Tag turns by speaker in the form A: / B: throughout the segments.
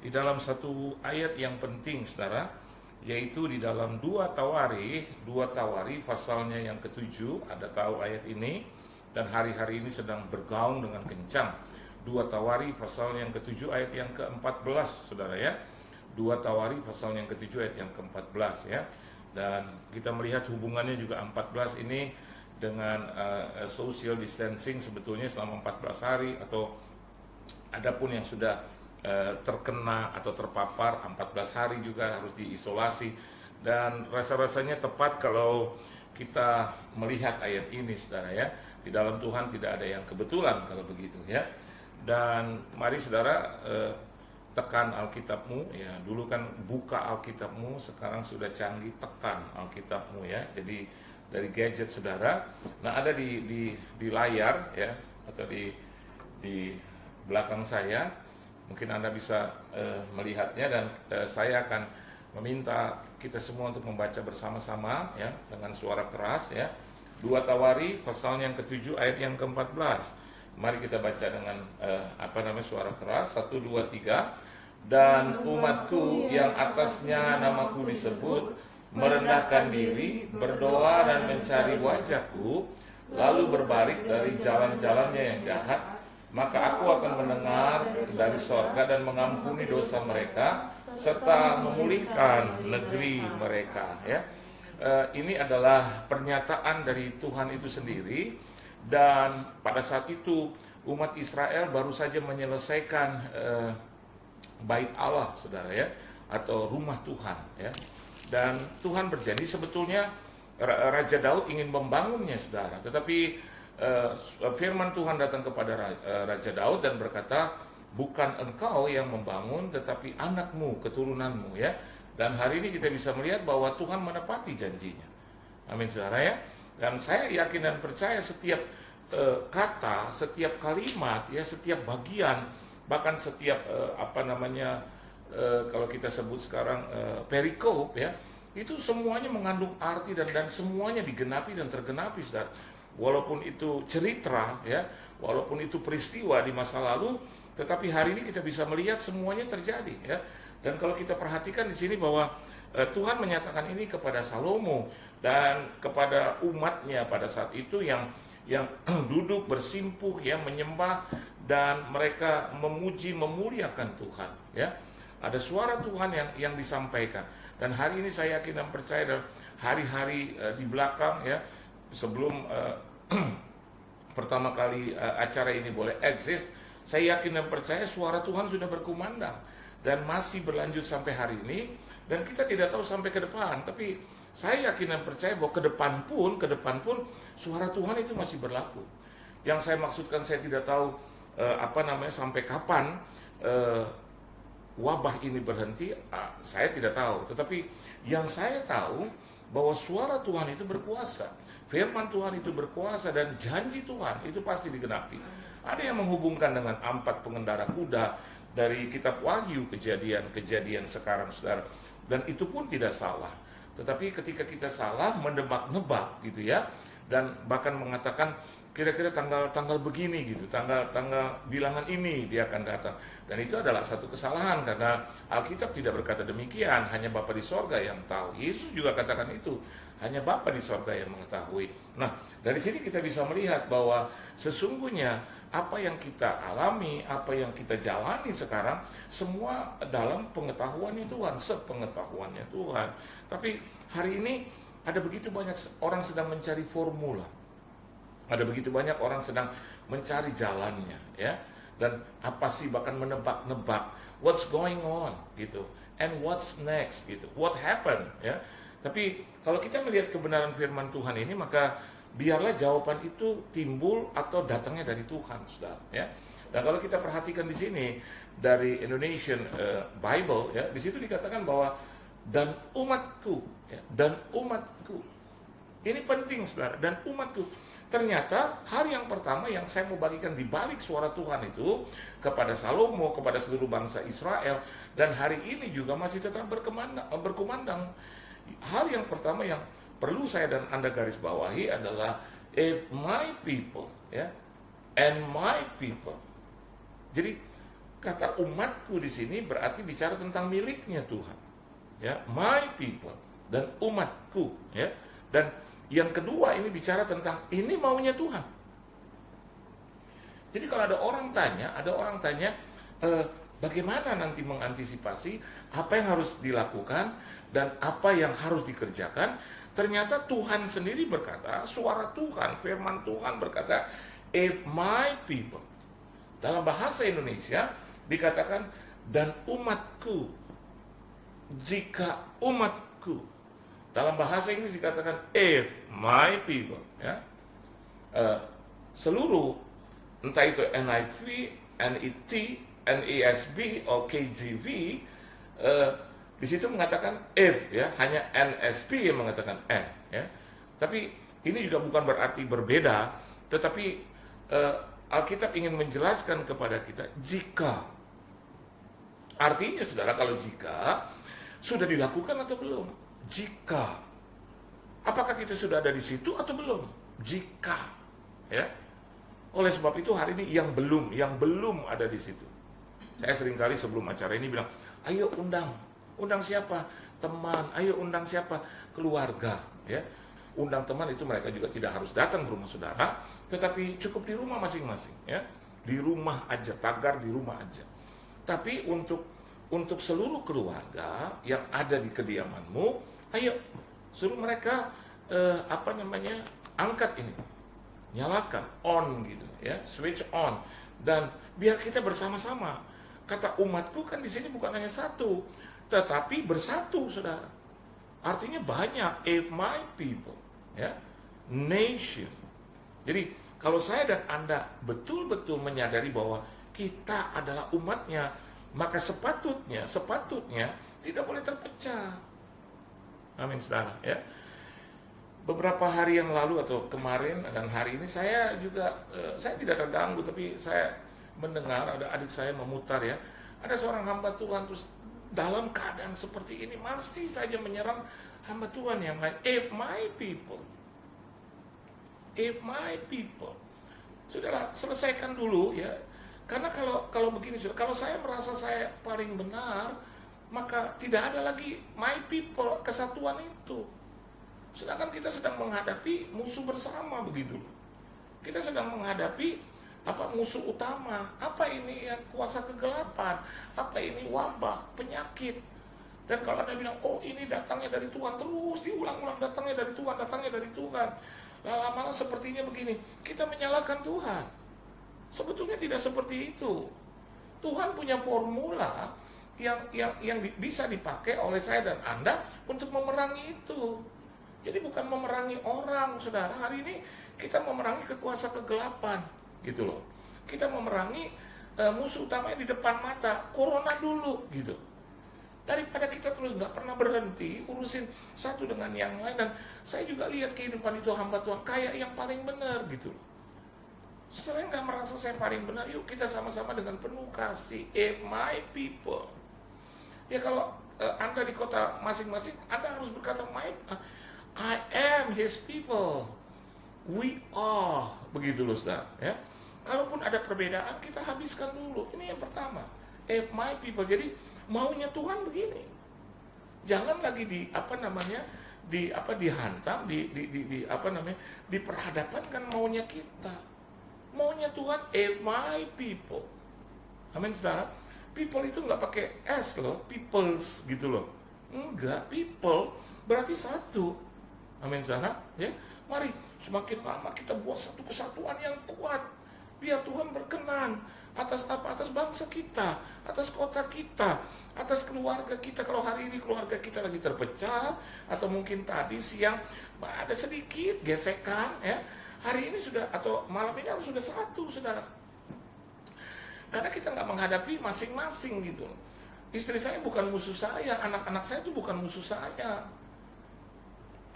A: di dalam satu ayat yang penting, saudara, yaitu di dalam dua Tawari pasalnya yang ketujuh. Ada tahu ayat ini, dan hari-hari ini sedang bergaung dengan kencang. Dua Tawari pasal yang ketujuh ayat yang ke-14, saudara ya. Dua Tawari pasal yang ketujuh ayat yang ke-14 ya. Dan kita melihat hubungannya juga 14 ini dengan social distancing sebetulnya selama 14 hari, atau adapun yang sudah terkena atau terpapar 14 hari juga harus diisolasi. Dan rasa-rasanya tepat kalau kita melihat ayat ini, saudara ya. Di dalam Tuhan tidak ada yang kebetulan kalau begitu ya. Dan mari saudara tekan Alkitabmu ya. Dulu kan buka Alkitabmu, sekarang sudah canggih tekan Alkitabmu ya. Jadi dari gadget saudara, nah ada di layar ya, atau di belakang saya, mungkin Anda bisa melihatnya. Dan saya akan meminta kita semua untuk membaca bersama-sama ya, dengan suara keras ya. Dua Tawari pasal yang ke-7 ayat yang ke-14. Mari kita baca dengan suara keras. 1, 2, 3. Dan umatku yang atasnya namaku disebut merendahkan diri, berdoa dan mencari wajahku, lalu berbalik dari jalan-jalannya yang jahat, maka aku akan mendengar dari sorga dan mengampuni dosa mereka serta memulihkan negeri mereka ya. Ini adalah pernyataan dari Tuhan itu sendiri. Dan pada saat itu umat Israel baru saja menyelesaikan bait Allah, saudara ya, atau rumah Tuhan ya. Dan Tuhan berjanji sebetulnya Raja Daud ingin membangunnya, saudara. Tetapi firman Tuhan datang kepada Raja Daud dan berkata, bukan engkau yang membangun, tetapi anakmu, keturunanmu ya. Dan hari ini kita bisa melihat bahwa Tuhan menepati janjinya. Amin, saudara ya. Dan saya yakin dan percaya setiap kata, setiap kalimat ya, setiap bagian, bahkan setiap kalau kita sebut sekarang perikop ya, itu semuanya mengandung arti dan semuanya digenapi dan tergenapi, saudara. Walaupun itu cerita ya, walaupun itu peristiwa di masa lalu, tetapi hari ini kita bisa melihat semuanya terjadi ya. Dan kalau kita perhatikan di sini bahwa Tuhan menyatakan ini kepada Salomo dan kepada umatnya pada saat itu yang duduk bersimpuh ya, menyembah, dan mereka memuji memuliakan Tuhan ya. Ada suara Tuhan yang disampaikan. Dan hari ini saya yakin dan percaya, dan hari-hari di belakang ya, sebelum pertama kali acara ini boleh eksis, saya yakin dan percaya suara Tuhan sudah berkumandang dan masih berlanjut sampai hari ini. Dan kita tidak tahu sampai ke depan, tapi saya yakin dan percaya bahwa ke depan pun suara Tuhan itu masih berlaku. Yang saya maksudkan, saya tidak tahu sampai kapan wabah ini berhenti, saya tidak tahu. Tetapi yang saya tahu bahwa suara Tuhan itu berkuasa, firman Tuhan itu berkuasa, dan janji Tuhan itu pasti digenapi. Ada yang menghubungkan dengan 4 pengendara kuda dari kitab Wahyu, kejadian sekarang, saudara. Dan itu pun tidak salah. Tetapi ketika kita salah menebak-nebak gitu ya, dan bahkan mengatakan kira-kira tanggal begini gitu, tanggal bilangan ini dia akan datang. Dan itu adalah satu kesalahan, karena Alkitab tidak berkata demikian, hanya Bapa di sorga yang tahu. Yesus juga katakan itu, hanya Bapa di sorga yang mengetahui. Nah, dari sini kita bisa melihat bahwa sesungguhnya apa yang kita alami, apa yang kita jalani sekarang, semua dalam pengetahuannya Tuhan, sepengetahuannya Tuhan. Tapi hari ini ada begitu banyak orang sedang mencari formula. Ada begitu banyak orang sedang mencari jalannya ya. Dan apa sih, bahkan menebak-nebak what's going on gitu, and what's next gitu, what happened ya. Tapi kalau kita melihat kebenaran firman Tuhan ini, maka biarlah jawaban itu timbul atau datangnya dari Tuhan, saudara ya. Dan kalau kita perhatikan di sini dari Indonesian Bible ya, di situ dikatakan bahwa dan umatku ya, dan umatku. Ini penting, saudara, dan umatku. Ternyata hal yang pertama yang saya mau bagikan di balik suara Tuhan itu kepada Salomo, kepada seluruh bangsa Israel, dan hari ini juga masih tetap berkumandang. Hal yang pertama yang perlu saya dan Anda garis bawahi adalah if my people ya, and my people. Jadi Kata umatku di sini berarti bicara tentang miliknya Tuhan. Ya, my people dan umatku, ya. Dan yang kedua ini bicara tentang ini maunya Tuhan. Jadi kalau ada orang tanya, bagaimana nanti mengantisipasi apa yang harus dilakukan dan apa yang harus dikerjakan, ternyata Tuhan sendiri berkata, suara Tuhan, firman Tuhan berkata, if my people. Dalam bahasa Indonesia dikatakan, dan umatku, jika umatku. Dalam bahasa Inggris dikatakan, if my people. Ya. Seluruh, entah itu NIV, NET, NESB, atau KJV, di situ mengatakan if, ya, hanya NSB yang mengatakan N, ya. Tapi ini juga bukan berarti berbeda, tetapi Alkitab ingin menjelaskan kepada kita jika. Artinya saudara, kalau jika sudah dilakukan atau belum? Jika. Apakah kita sudah ada di situ atau belum? Jika, ya. Oleh sebab itu hari ini yang belum ada di situ. Saya seringkali sebelum acara ini bilang, ayo undang siapa? Teman, ayo undang siapa? Keluarga, ya. Undang teman itu mereka juga tidak harus datang ke rumah saudara, tetapi cukup di rumah masing-masing, ya. Di rumah aja, tagar di rumah aja. Tapi untuk seluruh keluarga yang ada di kediamanmu, ayo suruh mereka angkat ini. Nyalakan, on gitu, ya, switch on, dan biar kita bersama-sama. Kata umatku kan di sini bukan hanya satu, tetapi bersatu, saudara. Artinya banyak, if my people, ya, nation. Jadi kalau saya dan Anda betul-betul menyadari bahwa kita adalah umatnya, maka sepatutnya tidak boleh terpecah. Amin, saudara, ya. Beberapa hari yang lalu atau kemarin dan hari ini saya tidak terganggu, tapi saya mendengar ada adik saya memutar, ya, ada seorang hamba Tuhan terus dalam keadaan seperti ini masih saja menyerang hamba Tuhan yang lain. If my people, saudara, selesaikan dulu, ya, karena kalau begini, saudara, kalau saya merasa saya paling benar, maka tidak ada lagi my people, kesatuan itu. Sedangkan kita sedang menghadapi musuh bersama begitu. Kita sedang menghadapi musuh utama. Apa ini? Ya, kuasa kegelapan. Apa ini? Wabah, penyakit. Dan kalau Anda bilang, oh ini datangnya dari Tuhan, terus diulang-ulang datangnya dari Tuhan. Lama-lama sepertinya begini, kita menyalahkan Tuhan. Sebetulnya tidak seperti itu. Tuhan punya formula yang bisa dipakai oleh saya dan Anda untuk memerangi itu. Jadi bukan memerangi orang, saudara. Hari ini kita memerangi kekuasa kegelapan, gitu loh. Kita memerangi musuh utamanya di depan mata, corona dulu, gitu. Daripada kita terus nggak pernah berhenti urusin satu dengan yang lain. Dan saya juga lihat kehidupan itu hamba Tuhan kayak yang paling benar, gitu loh. Saya nggak merasa saya paling benar. Yuk kita sama-sama dengan penuh kasih. If my people. Ya kalau Anda di kota masing-masing, Anda harus berkata I am his people. We are. Begitu loh, saudara, ya. Kalaupun ada perbedaan, kita habiskan dulu. Ini yang pertama. If my people. Jadi maunya Tuhan begini. Jangan lagi dihantam, diperhadapkan maunya kita. Maunya Tuhan, if my people. Amin, saudara. People itu nggak pakai S loh, peoples gitu loh. Enggak, people berarti satu. Amin, saudara, ya. Mari semakin lama kita buat satu kesatuan yang kuat, biar Tuhan berkenan atas bangsa kita, atas kota kita, atas keluarga kita. Kalau hari ini keluarga kita lagi terpecah, atau mungkin tadi siang ada sedikit gesekan, ya, hari ini sudah, atau malam ini harus sudah satu, saudara. Karena kita nggak menghadapi masing-masing gitu. Istri saya bukan musuh saya, anak-anak saya itu bukan musuh saya.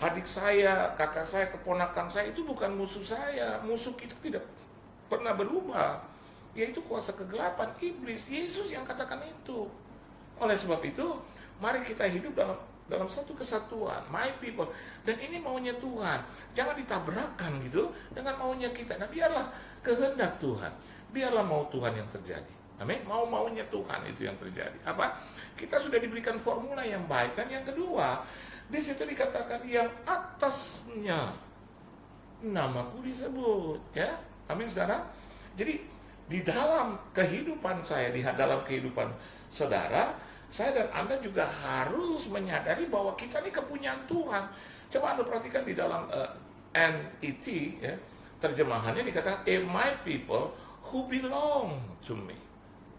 A: Adik saya, kakak saya, keponakan saya itu bukan musuh saya. Musuh kita tidak pernah berubah, yaitu kuasa kegelapan, iblis. Yesus yang katakan itu. Oleh sebab itu, mari kita hidup dalam satu kesatuan, my people. Dan ini maunya Tuhan. Jangan ditabrakkan gitu dengan maunya kita. Nah, biarlah kehendak Tuhan, biarlah mau Tuhan yang terjadi. Amin. Mau-maunya Tuhan itu yang terjadi. Apa? Kita sudah diberikan formula yang baik. Dan yang kedua, di situ dikatakan yang atasnya namaku disebut, ya. Amin, saudara. Jadi di dalam kehidupan saya, di dalam kehidupan saudara, saya dan Anda juga harus menyadari bahwa kita ini kepunyaan Tuhan. Coba Anda perhatikan di dalam NET, ya, terjemahannya dikatakan, my people who belong to me.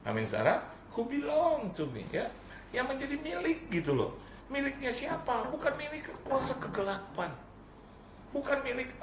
A: Amin, saudara. Who belong to me, ya. Yang menjadi milik gitu loh. Miliknya siapa? Bukan milik kuasa kegelapan. Bukan milik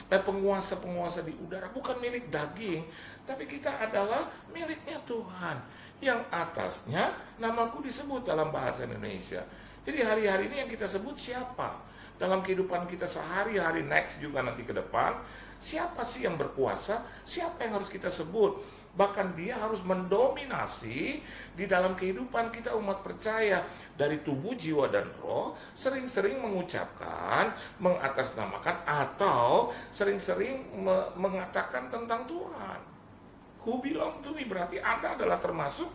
A: penguasa-penguasa di udara, bukan milik daging, tapi kita adalah miliknya Tuhan. Yang atasnya namaku disebut dalam bahasa Indonesia. Jadi hari-hari ini yang kita sebut siapa? Dalam kehidupan kita sehari-hari, next juga nanti ke depan, siapa sih yang berkuasa? Siapa yang harus kita sebut? Bahkan dia harus mendominasi di dalam kehidupan kita umat percaya. Dari tubuh, jiwa, dan roh sering-sering mengucapkan, mengatasnamakan, atau sering-sering mengatakan tentang Tuhan. Who belong to me, berarti Anda adalah termasuk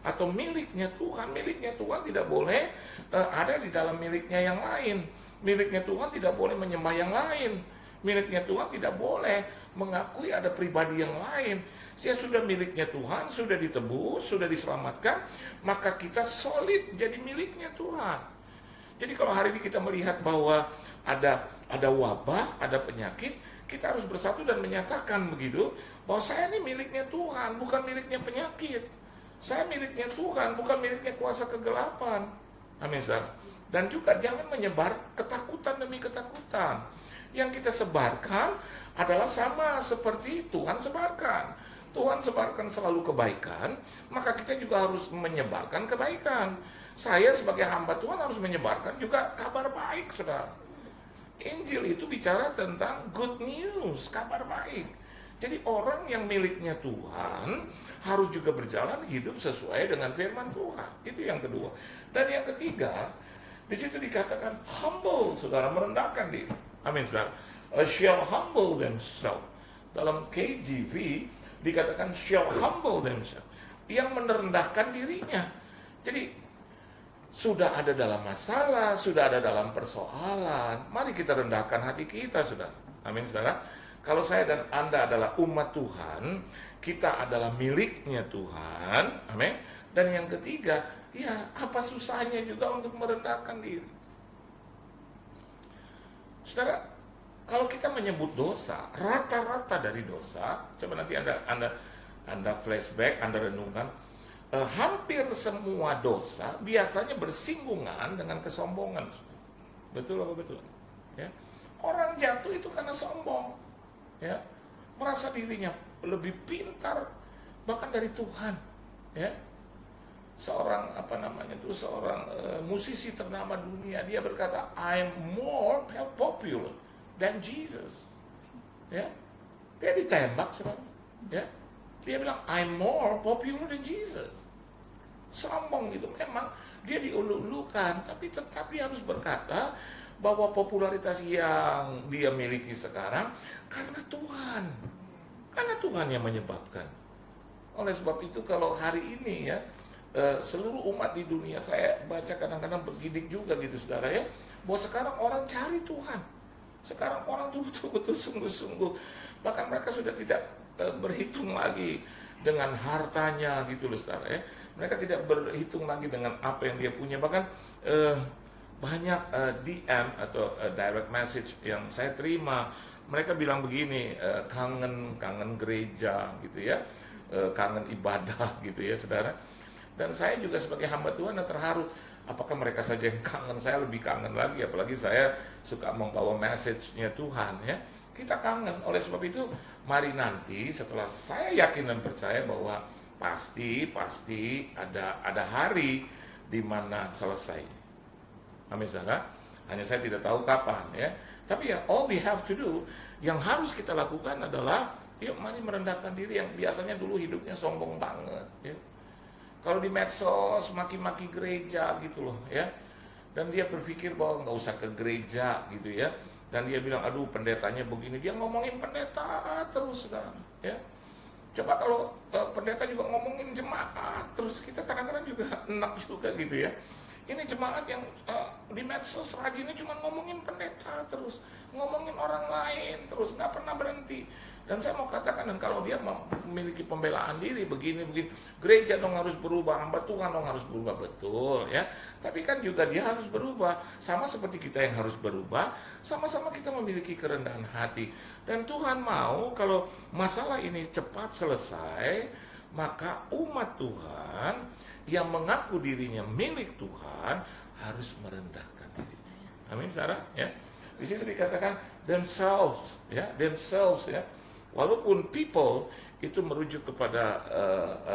A: atau miliknya Tuhan. Miliknya Tuhan tidak boleh ada di dalam miliknya yang lain. Miliknya Tuhan tidak boleh menyembah yang lain. Miliknya Tuhan tidak boleh mengakui ada pribadi yang lain. Dia sudah miliknya Tuhan, sudah ditebus, sudah diselamatkan, maka kita solid jadi miliknya Tuhan. Jadi kalau hari ini kita melihat bahwa ada wabah, ada penyakit, kita harus bersatu dan menyatakan begitu, bahwa saya ini miliknya Tuhan, bukan miliknya penyakit. Saya miliknya Tuhan, bukan miliknya kuasa kegelapan. Amin, saudara. Dan juga jangan menyebar ketakutan demi ketakutan. Yang kita sebarkan adalah sama seperti Tuhan sebarkan. Tuhan sebarkan selalu kebaikan, maka kita juga harus menyebarkan kebaikan. Saya sebagai hamba Tuhan harus menyebarkan juga kabar baik, saudara. Injil itu bicara tentang good news, kabar baik. Jadi orang yang miliknya Tuhan harus juga berjalan hidup sesuai dengan firman Tuhan. Itu yang kedua. Dan yang ketiga, di situ dikatakan humble, saudara, merendahkan diri. Amin, saudara. Shall humble themselves. Dalam KJV dikatakan shall humble themselves, yang merendahkan dirinya. Jadi sudah ada dalam masalah, sudah ada dalam persoalan, mari kita rendahkan hati kita, saudara. Amin, saudara. Kalau saya dan Anda adalah umat Tuhan, kita adalah miliknya Tuhan. Amin. Dan yang ketiga, ya apa susahnya juga untuk merendahkan diri. Saudara, kalau kita menyebut dosa, rata-rata dari dosa, coba nanti Anda flashback, Anda renungkan, hampir semua dosa biasanya bersinggungan dengan kesombongan. Betul apa betul? Ya. Orang jatuh itu karena sombong, ya, merasa dirinya lebih pintar bahkan dari Tuhan. Ya. Seorang seorang musisi ternama dunia, dia berkata, I'm more popular than Jesus. Ya, dia ditembak, saudara. Ya, dia bilang I'm more popular than Jesus. Sombong gitu, memang dia diulu-ulukan, tapi tetap dia harus berkata bahwa popularitas yang dia miliki sekarang karena Tuhan, yang menyebabkan. Oleh sebab itu kalau hari ini ya seluruh umat di dunia, saya baca kadang-kadang bergidik juga gitu, saudara, ya, bahwa sekarang orang cari Tuhan. Sekarang orang tuh betul-betul sungguh-sungguh. Bahkan mereka sudah tidak berhitung lagi dengan hartanya gitu loh, saudara, ya. Mereka tidak berhitung lagi dengan apa yang dia punya. Bahkan banyak DM atau direct message yang saya terima. Mereka bilang begini, kangen gereja gitu ya, kangen ibadah gitu ya, saudara. Dan saya juga sebagai hamba Tuhan terharu. Apakah mereka saja yang kangen, saya lebih kangen lagi, apalagi saya suka membawa message-nya Tuhan, ya. Kita kangen. Oleh sebab itu, mari nanti setelah saya yakin dan percaya bahwa pasti ada hari di mana selesai. Amin, saudara. Hanya saya tidak tahu kapan, ya. Tapi ya, all we have to do, yang harus kita lakukan adalah, yuk mari merendahkan diri yang biasanya dulu hidupnya sombong banget, ya. Kalau di medsos maki-maki gereja gitu loh, ya. Dan dia berpikir bahwa nggak usah ke gereja gitu ya. Dan dia bilang, aduh pendetanya begini. Dia ngomongin pendeta terus, kan, ya. Coba kalau pendeta juga ngomongin jemaat, terus kita kadang-kadang juga enak juga gitu ya. Ini jemaat yang di medsos rajinnya cuma ngomongin pendeta terus, ngomongin orang lain terus, nggak pernah berhenti. Dan saya mau katakan, dan kalau dia memiliki pembelaan diri begini, gereja dong harus berubah, hamba Tuhan dong harus berubah, betul ya. Tapi kan juga dia harus berubah, sama seperti kita yang harus berubah, sama-sama kita memiliki kerendahan hati. Dan Tuhan mau kalau masalah ini cepat selesai, maka umat Tuhan yang mengaku dirinya milik Tuhan harus merendahkan dirinya. Amin, saudara ya. Di situ dikatakan themselves ya. Walaupun people itu merujuk kepada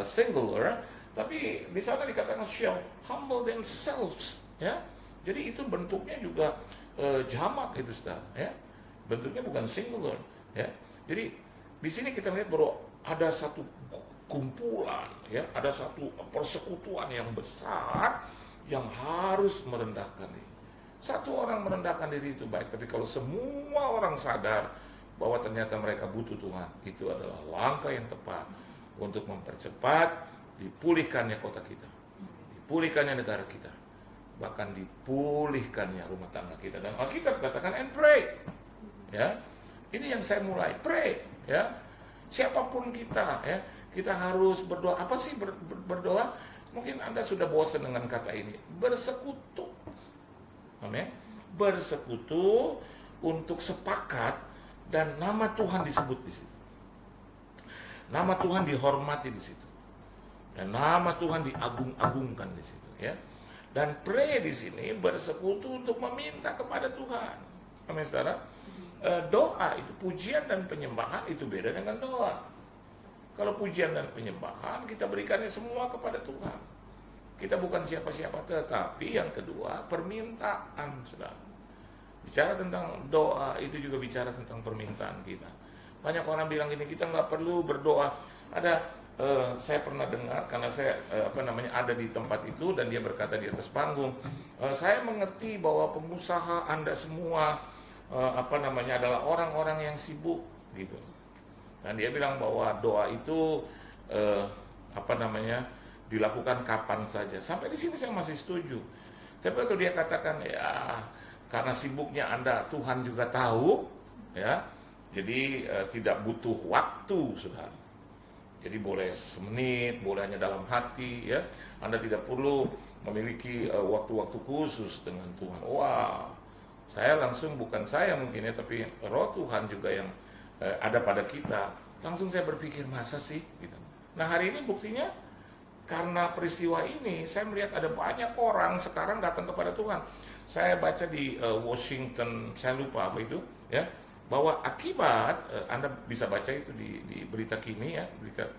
A: singular, tapi di sana dikatakan shall humble themselves ya. Jadi itu bentuknya juga jamak itu, saudara ya. Bentuknya bukan singular ya. Jadi di sini kita lihat bahwa ada satu kumpulan ya, ada satu persekutuan yang besar yang harus merendahkan diri. Satu orang merendahkan diri itu baik, tapi kalau semua orang sadar bahwa ternyata mereka butuh Tuhan, itu adalah langkah yang tepat untuk mempercepat dipulihkannya kota kita, dipulihkannya negara kita, bahkan dipulihkannya rumah tangga kita. Dan Alkitab katakan and pray ya. Ini yang saya mulai, pray ya. Siapapun kita ya, kita harus berdoa. Apa sih berdoa? Mungkin Anda sudah bosan dengan kata ini. Bersekutu. Amin. Bersekutu untuk sepakat dan nama Tuhan disebut di situ. Nama Tuhan dihormati di situ. Dan nama Tuhan diagung-agungkan di situ ya. Dan pray di sini bersekutu untuk meminta kepada Tuhan. Amin, saudara. Doa itu, pujian dan penyembahan itu beda dengan doa. Kalau pujian dan penyembahan kita berikannya semua kepada Tuhan. Kita bukan siapa-siapa, tetapi yang kedua permintaan, saudara. Bicara tentang doa itu juga bicara tentang permintaan kita. Banyak orang bilang gini, kita nggak perlu berdoa. Ada saya pernah dengar karena saya ada di tempat itu dan dia berkata di atas panggung, saya mengerti bahwa pengusaha Anda semua adalah orang-orang yang sibuk gitu. Dan dia bilang bahwa doa itu dilakukan kapan saja. Sampai di sini saya masih setuju. Tapi kalau dia katakan ya karena sibuknya Anda, Tuhan juga tahu ya. Jadi tidak butuh waktu, saudara. Jadi boleh semenit, boleh hanya dalam hati ya. Anda tidak perlu memiliki waktu-waktu khusus dengan Tuhan. Wah, saya langsung, bukan saya mungkin ya, tapi Roh Tuhan juga yang ada pada kita. Langsung saya berpikir, masa sih gitu. Nah, hari ini buktinya karena peristiwa ini saya melihat ada banyak orang sekarang datang kepada Tuhan. Saya baca di Washington, saya lupa apa itu ya, bahwa akibat Anda bisa baca itu di berita kini ya,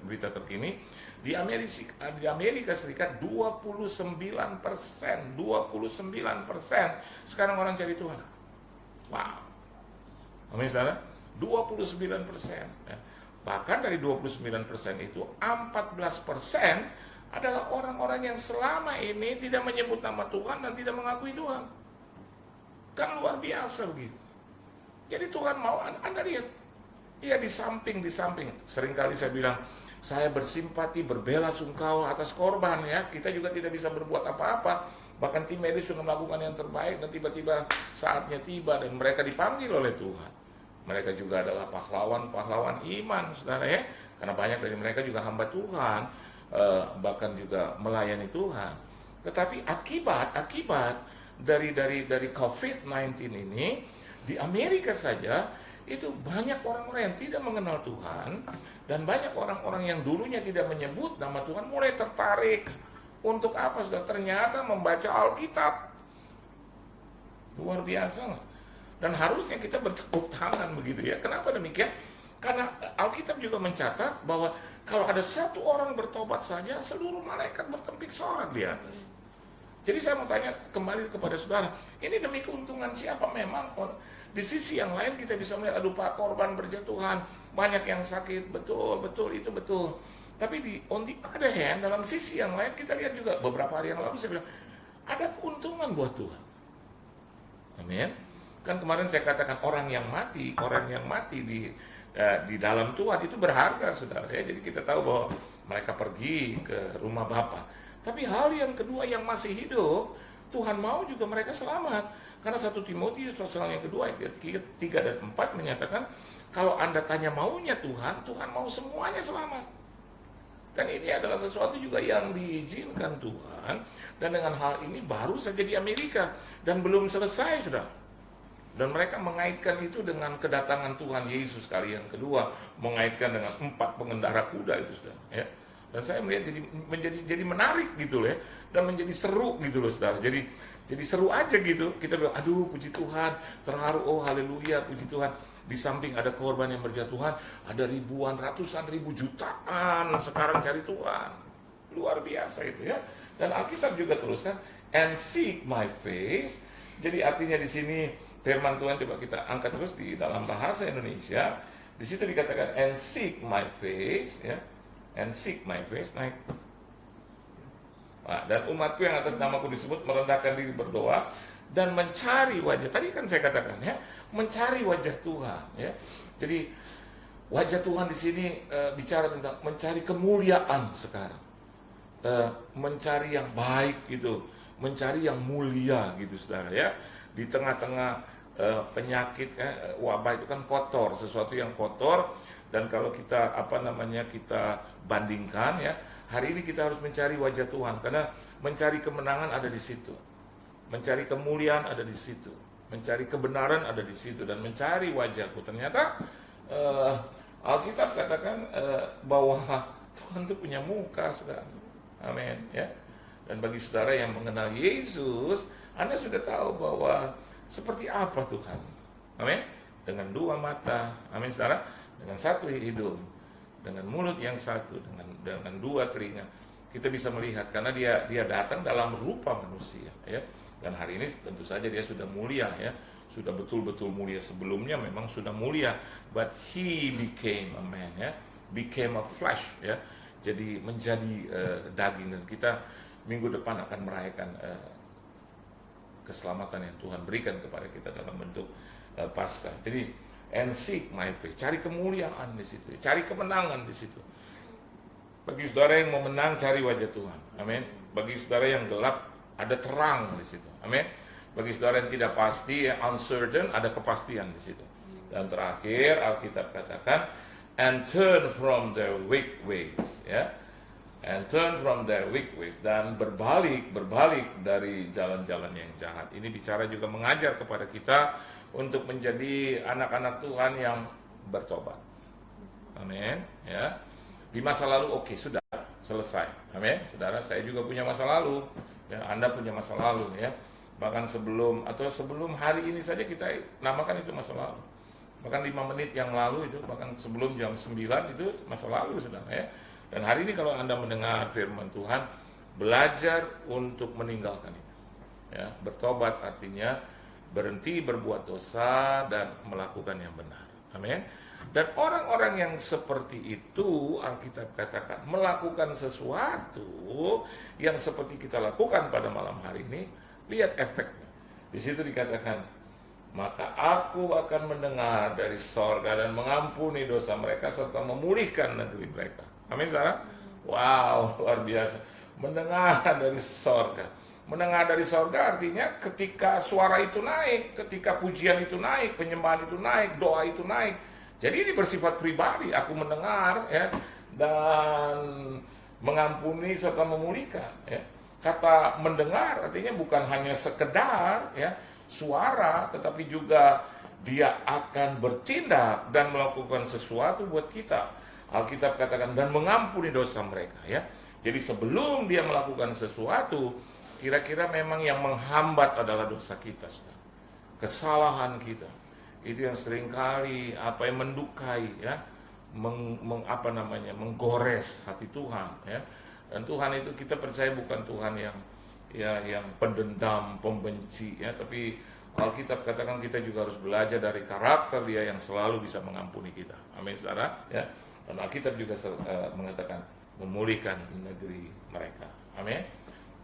A: berita terkini di Amerika Serikat 29% sekarang orang cari Tuhan. Wow. Amin, saudara. 29%. Ya. Bahkan dari 29% itu 14% adalah orang-orang yang selama ini tidak menyebut nama Tuhan dan tidak mengakui Tuhan. Kan luar biasa begitu. Jadi Tuhan mau Anda lihat. Iya, di samping. Seringkali saya bilang, saya bersimpati, berbela sungkawa atas korban ya. Kita juga tidak bisa berbuat apa-apa. Bahkan tim medis sudah melakukan yang terbaik dan tiba-tiba saatnya tiba dan mereka dipanggil oleh Tuhan. Mereka juga adalah pahlawan iman, saudara ya. Karena banyak dari mereka juga hamba Tuhan, bahkan juga melayani Tuhan. Tetapi akibat dari COVID-19 ini di Amerika saja itu banyak orang-orang yang tidak mengenal Tuhan dan banyak orang-orang yang dulunya tidak menyebut nama Tuhan mulai tertarik untuk apa? Sudah ternyata membaca Alkitab. Luar biasa. Dan harusnya kita bertepuk tangan begitu ya. Kenapa demikian? Karena Alkitab juga mencatat bahwa kalau ada satu orang bertobat saja, seluruh malaikat bertempik sorak di atas. Jadi saya mau tanya kembali kepada saudara, ini demi keuntungan siapa? Memang di sisi yang lain kita bisa melihat, aduh Pak, korban berjatuhan, banyak yang sakit, betul itu betul. Tapi on the other hand, dalam sisi yang lain kita lihat juga beberapa hari yang lalu saya bilang, ada keuntungan buat Tuhan. Amin. Kan kemarin saya katakan orang yang mati di dalam Tuhan itu berharga, saudara ya. Jadi kita tahu bahwa mereka pergi ke rumah Bapa. Tapi hal yang kedua yang masih hidup, Tuhan mau juga mereka selamat. Karena 1 Timotius pasal yang kedua ayat 3 dan 4 menyatakan, kalau Anda tanya maunya Tuhan, Tuhan mau semuanya selamat. Dan ini adalah sesuatu juga yang diizinkan Tuhan. Dan dengan hal ini baru saja di Amerika dan belum selesai, saudara. Dan mereka mengaitkan itu dengan kedatangan Tuhan Yesus kali yang kedua, mengaitkan dengan 4 pengendara kuda itu, saudara ya. Dan saya melihat jadi menarik gitu loh ya, dan menjadi seru gitu loh, saudara. Jadi seru aja gitu. Kita bilang, aduh puji Tuhan, terharu, oh haleluya, puji Tuhan. Di samping ada korban yang berjatuhan, ada ribuan, ratusan ribu, jutaan sekarang cari Tuhan. Luar biasa itu ya. Dan Alkitab juga teruskan, and seek my face. Jadi artinya di sini firman Tuhan coba kita angkat terus di dalam bahasa Indonesia. Di situ dikatakan and seek my face ya. And seek my face, naik. Nah, dan umatku yang atas namaku disebut merendahkan diri berdoa dan mencari wajah. Tadi kan saya katakan ya, mencari wajah Tuhan ya. Jadi wajah Tuhan di sini bicara tentang mencari kemuliaan sekarang. Mencari yang baik gitu, mencari yang mulia gitu saudara ya. Di tengah-tengah penyakit wabah itu kan kotor, sesuatu yang kotor. Dan kalau kita kita bandingkan ya, hari ini kita harus mencari wajah Tuhan karena mencari kemenangan ada di situ. Mencari kemuliaan ada di situ. Mencari kebenaran ada di situ dan mencari wajahku. Ternyata Alkitab katakan bahwa Tuhan itu punya muka, saudara. Amin ya. Dan bagi saudara yang mengenal Yesus, Anda sudah tahu bahwa seperti apa Tuhan. Amin. Dengan 2 mata, amin saudara. Dengan 1 hidung, dengan mulut yang satu, dengan 2 telinga, kita bisa melihat karena dia datang dalam rupa manusia ya. Dan hari ini tentu saja dia sudah mulia ya, sudah betul-betul mulia. Sebelumnya memang sudah mulia, but he became a man ya, became a flesh ya. Jadi menjadi daging, dan kita minggu depan akan merayakan keselamatan yang Tuhan berikan kepada kita dalam bentuk Paskah. Jadi and seek my face, cari kemuliaan di situ, cari kemenangan di situ. Bagi saudara yang mau menang, cari wajah Tuhan. Amin. Bagi saudara yang gelap, ada terang di situ. Amin. Bagi saudara yang tidak pasti, uncertain, ada kepastian di situ. Dan terakhir Alkitab katakan, and turn from their wicked ways, ya. And turn from their wicked ways, dan berbalik dari jalan-jalan yang jahat. Ini bicara juga mengajar kepada kita untuk menjadi anak-anak Tuhan yang bertobat. Amin, ya. Di masa lalu oke, sudah selesai. Amin. Saudara, saya juga punya masa lalu. Ya, Anda punya masa lalu ya. Bahkan sebelum hari ini saja kita namakan itu masa lalu. Bahkan 5 menit yang lalu itu, bahkan sebelum jam 9 itu masa lalu, saudara ya. Dan hari ini kalau Anda mendengar firman Tuhan, belajar untuk meninggalkan itu. Ya, bertobat artinya berhenti berbuat dosa dan melakukan yang benar. Amin. Dan orang-orang yang seperti itu, Alkitab katakan, melakukan sesuatu yang seperti kita lakukan pada malam hari ini, lihat efeknya. Di situ dikatakan, maka aku akan mendengar dari sorga dan mengampuni dosa mereka serta memulihkan negeri mereka. Amin, saudara? Wow, luar biasa. Mendengar dari sorga. Mendengar dari sorga artinya ketika suara itu naik, ketika pujian itu naik, penyembahan itu naik, doa itu naik. Jadi ini bersifat pribadi, aku mendengar ya, dan mengampuni serta memulihkan ya. Kata mendengar artinya bukan hanya sekedar ya suara, tetapi juga dia akan bertindak dan melakukan sesuatu buat kita. Alkitab katakan dan mengampuni dosa mereka ya. Jadi sebelum dia melakukan sesuatu, kira-kira memang yang menghambat adalah dosa kita, saudara. Kesalahan kita. Itu yang seringkali yang mendukai ya, menggores hati Tuhan ya. Dan Tuhan itu kita percaya bukan Tuhan yang pendendam, pembenci ya, tapi Alkitab katakan kita juga harus belajar dari karakter Dia yang selalu bisa mengampuni kita. Amin, saudara ya. Dan Alkitab juga mengatakan memulihkan negeri mereka. Amin.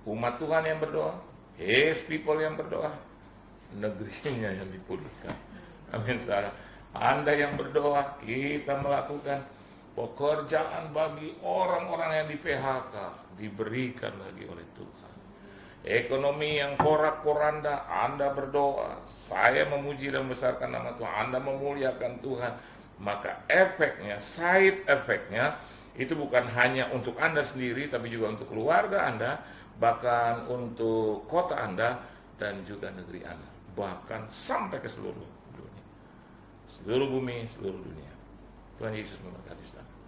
A: Umat Tuhan yang berdoa, His people yang berdoa, negerinya yang dipulihkan. Amin, saudara. Anda yang berdoa, kita melakukan pekerjaan bagi orang-orang yang di PHK, diberikan lagi oleh Tuhan. Ekonomi yang porak-poranda, Anda berdoa, saya memuji dan membesarkan nama Tuhan, Anda memuliakan Tuhan, maka efeknya, side efeknya, itu bukan hanya untuk Anda sendiri, tapi juga untuk keluarga Anda, bahkan untuk kota Anda, dan juga negeri Anda, bahkan sampai ke seluruh dunia, seluruh bumi, seluruh dunia. Tuhan Yesus memberkati saudara.